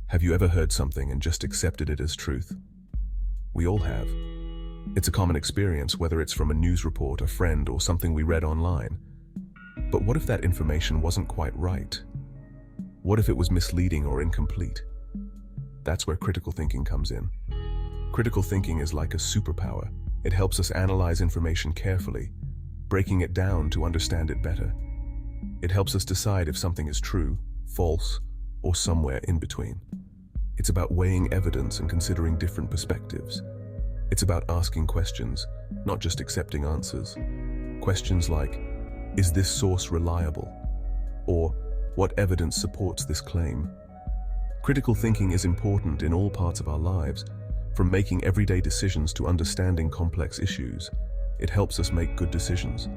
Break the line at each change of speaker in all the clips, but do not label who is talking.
Have you ever heard something and just accepted it as truth? We all have. It's a common experience, whether it's from a news report, a friend, or something we read online. But what if that information wasn't quite right? What if it was misleading or incomplete? That's where critical thinking comes in. Critical thinking is like a superpower. It helps us analyze information carefully, breaking it down to understand it better. It helps us decide if something is true, false, or somewhere in between. It's about weighing evidence and considering different perspectives. It's about asking questions, not just accepting answers. Questions like, is this source reliable? Or, what evidence supports this claim? Critical thinking is important in all parts of our lives, from making everyday decisions to understanding complex issues. It helps us make good decisions,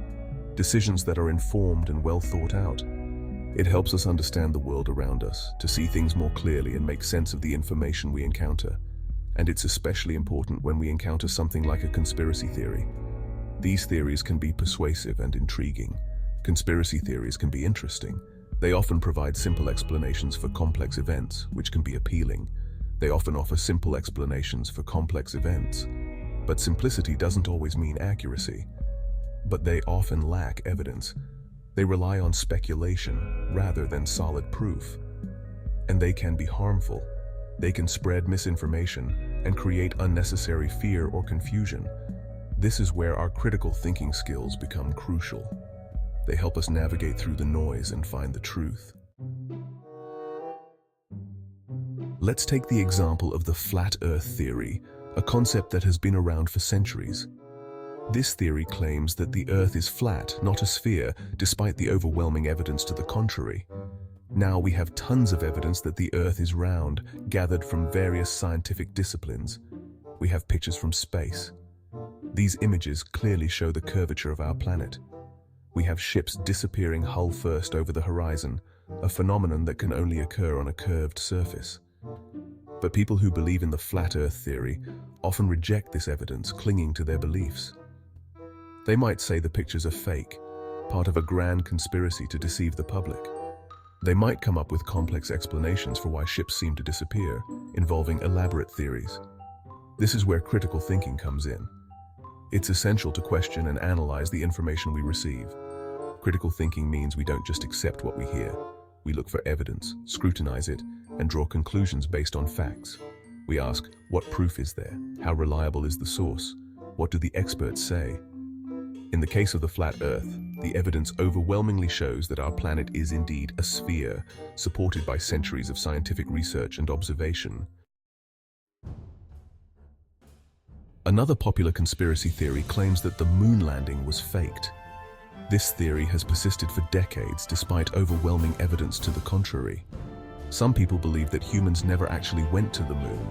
decisions that are informed and well thought out. It helps us understand the world around us, to see things more clearly and make sense of the information we encounter. And it's especially important when we encounter something like a conspiracy theory. These theories can be persuasive and intriguing. Conspiracy theories can be interesting. They often provide simple explanations for complex events, which can be appealing. They often offer simple explanations for complex events. But simplicity doesn't always mean accuracy. But they often lack evidence. They rely on speculation rather than solid proof. And they can be harmful. They can spread misinformation and create unnecessary fear or confusion. This is where our critical thinking skills become crucial. They help us navigate through the noise and find the truth. Let's take the example of the flat Earth theory, a concept that has been around for centuries. This theory claims that the Earth is flat, not a sphere, despite the overwhelming evidence to the contrary. Now we have tons of evidence that the Earth is round, gathered from various scientific disciplines. We have pictures from space. These images clearly show the curvature of our planet. We have ships disappearing hull first over the horizon, a phenomenon that can only occur on a curved surface. But people who believe in the flat Earth theory often reject this evidence, clinging to their beliefs. They might say the pictures are fake, part of a grand conspiracy to deceive the public. They might come up with complex explanations for why ships seem to disappear, involving elaborate theories. This is where critical thinking comes in. It's essential to question and analyze the information we receive. Critical thinking means we don't just accept what we hear. We look for evidence, scrutinize it, and draw conclusions based on facts. We ask, what proof is there? How reliable is the source? What do the experts say? In the case of the flat Earth, the evidence overwhelmingly shows that our planet is indeed a sphere, supported by centuries of scientific research and observation. Another popular conspiracy theory claims that the moon landing was faked. This theory has persisted for decades despite overwhelming evidence to the contrary. Some people believe that humans never actually went to the moon.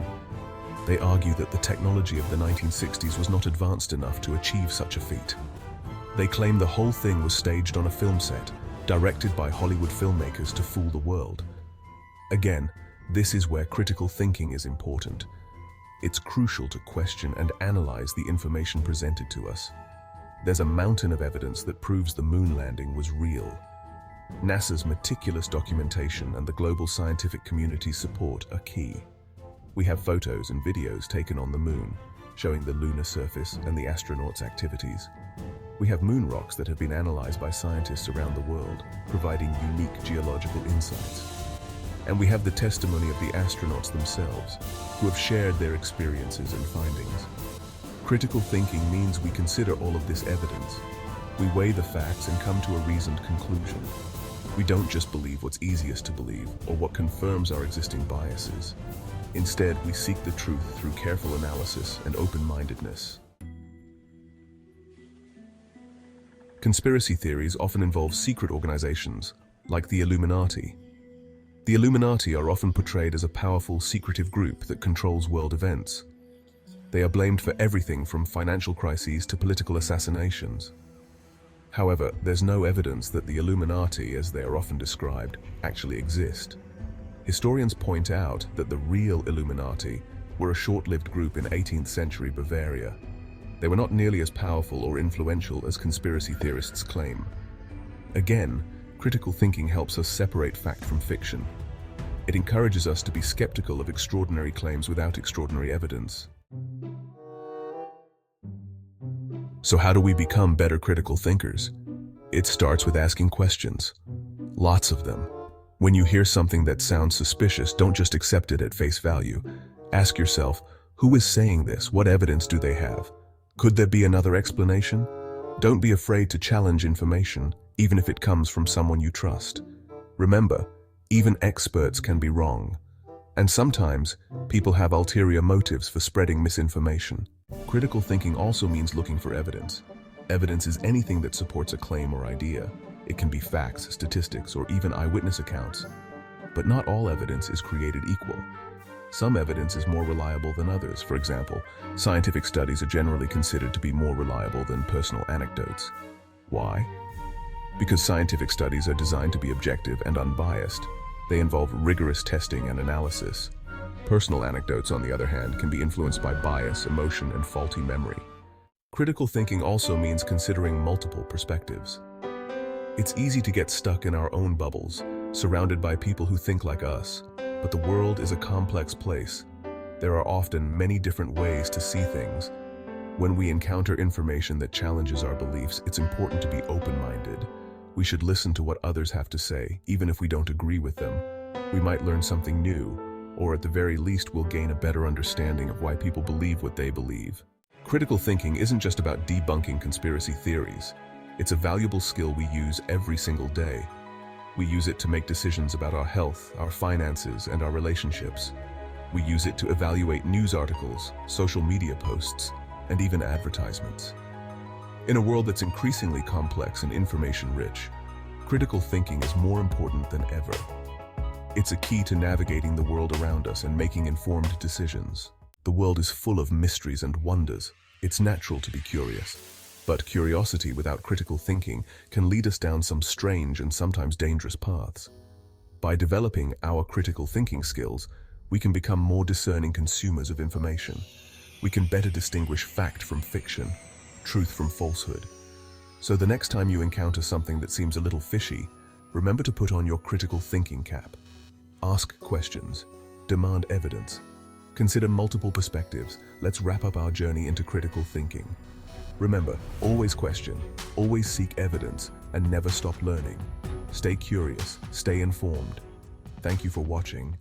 They argue that the technology of the 1960s was not advanced enough to achieve such a feat. They claim the whole thing was staged on a film set, directed by Hollywood filmmakers to fool the world. Again, this is where critical thinking is important. It's crucial to question and analyze the information presented to us. There's a mountain of evidence that proves the moon landing was real. NASA's meticulous documentation and the global scientific community's support are key. We have photos and videos taken on the moon, showing the lunar surface and the astronauts' activities. We have moon rocks that have been analyzed by scientists around the world, providing unique geological insights. And we have the testimony of the astronauts themselves, who have shared their experiences and findings. Critical thinking means we consider all of this evidence. We weigh the facts and come to a reasoned conclusion. We don't just believe what's easiest to believe or what confirms our existing biases. Instead, we seek the truth through careful analysis and open-mindedness. Conspiracy theories often involve secret organizations, like the Illuminati. The Illuminati are often portrayed as a powerful, secretive group that controls world events. They are blamed for everything from financial crises to political assassinations. However, there's no evidence that the Illuminati, as they are often described, actually exist. Historians point out that the real Illuminati were a short-lived group in 18th century Bavaria. They were not nearly as powerful or influential as conspiracy theorists claim. Again, Critical thinking helps us separate fact from fiction. It encourages us to be skeptical of extraordinary claims without extraordinary evidence. So how do we become better critical thinkers? It starts with asking questions. Lots of them. When you hear something that sounds suspicious, don't just accept it at face value. Ask yourself, who is saying this? What evidence do they have? Could there be another explanation? Don't be afraid to challenge information, even if it comes from someone you trust. Remember, even experts can be wrong. And sometimes, people have ulterior motives for spreading misinformation. Critical thinking also means looking for evidence. Evidence is anything that supports a claim or idea. It can be facts, statistics, or even eyewitness accounts. But not all evidence is created equal. Some evidence is more reliable than others. For example, scientific studies are generally considered to be more reliable than personal anecdotes. Why? Because scientific studies are designed to be objective and unbiased. They involve rigorous testing and analysis. Personal anecdotes, on the other hand, can be influenced by bias, emotion, and faulty memory. Critical thinking also means considering multiple perspectives. It's easy to get stuck in our own bubbles, surrounded by people who think like us. But the world is a complex place. There are often many different ways to see things. When we encounter information that challenges our beliefs, it's important to be open-minded. We should listen to what others have to say, even if we don't agree with them. We might learn something new, or at the very least we'll gain a better understanding of why people believe what they believe. Critical thinking isn't just about debunking conspiracy theories. It's a valuable skill we use every single day. We use it to make decisions about our health, our finances, and our relationships. We use it to evaluate news articles, social media posts, and even advertisements. In a world that's increasingly complex and information-rich, critical thinking is more important than ever. It's a key to navigating the world around us and making informed decisions. The world is full of mysteries and wonders. It's natural to be curious. But curiosity without critical thinking can lead us down some strange and sometimes dangerous paths. By developing our critical thinking skills, we can become more discerning consumers of information. We can better distinguish fact from fiction, truth from falsehood. So the next time you encounter something that seems a little fishy, remember to put on your critical thinking cap. Ask questions. Demand evidence. Consider multiple perspectives. Let's wrap up our journey into critical thinking. Remember, always question, always seek evidence, and never stop learning. Stay curious, stay informed. Thank you for watching.